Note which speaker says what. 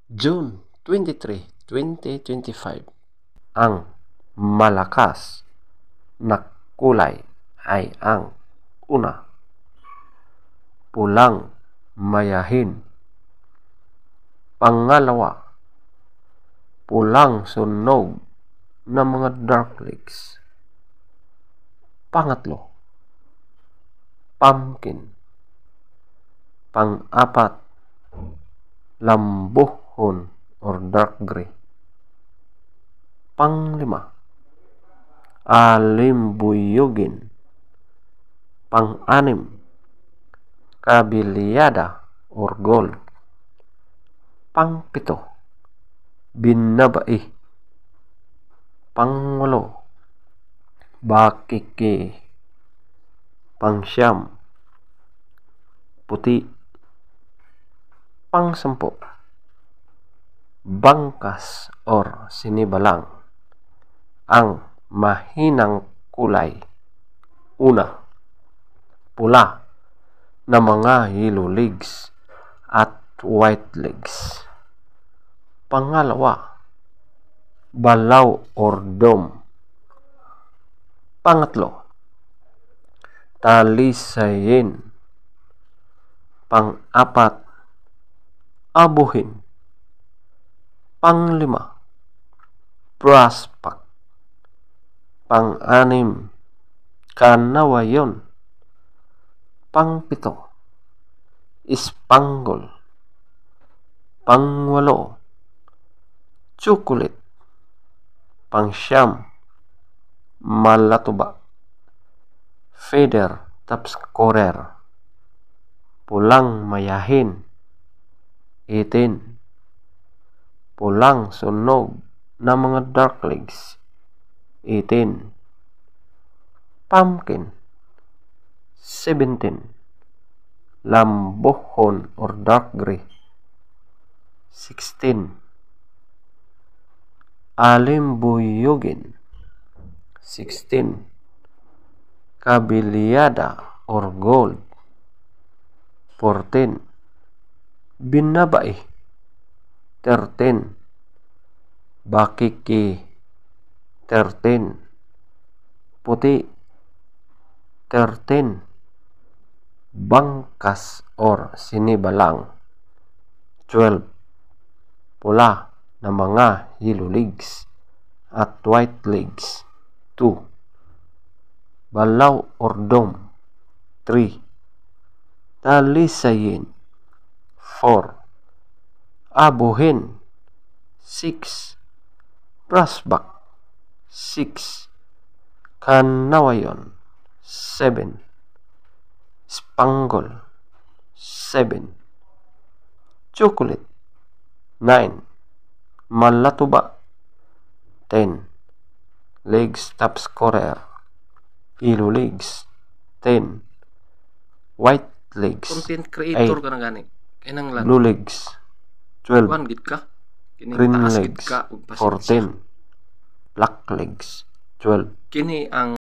Speaker 1: June 23, 2025. Ang malakas na kulay ay ang una, pulang mayahin. Pangalawa, pulang sunog na mga dark legs. Pangatlo, pumpkin. Pang-apat, lambuhon or dark gray. Panglima, alimbuyugin. Pang-anim, kabilyada or gold. Pang-pito, binabai. Pang-walo, bakiki. Pang-siyam, puti. Pang-sampo, bangkas or sinibalang. Ang mahinang kulay: una, pula na mga yellow legs at white legs. Pangalawa, balaw or dome. Pangatlo, talisayin. Pang-apat, abuhin. Panglima, prospect. Pang-anim, kanawayon. Pang-pito, spangle. Pang-walo, chocolate. Pang-siyam, malatuba. Feather topscorer. Pulang mayahin. 18, pulang sunog na mga dark legs. 18, pumpkin. 17, lambuhon or dark gray. 16, alimbuyugin. 16, kabilyada or gold. 14, binabai. 13, bakiki. 13, puti. 13, bangkas or sinibalang. 12, pula na mga yellow legs at white legs. 2, balaw or dome. 3, talisayin. 4, abuhin. 6, prospect. 6, kanawayon. 7, spangle. 7, chocolate. 9, malatuba. 10, legs topscorer, yellow legs. 10, white legs.
Speaker 2: Content creator ka na gani. Kanang
Speaker 1: Blue legs. 12,
Speaker 2: Kuan gid ka. Kini
Speaker 1: green
Speaker 2: taas gid
Speaker 1: legs.
Speaker 2: ka ug pasensya.
Speaker 1: 14, black legs. 12,
Speaker 2: Kini ang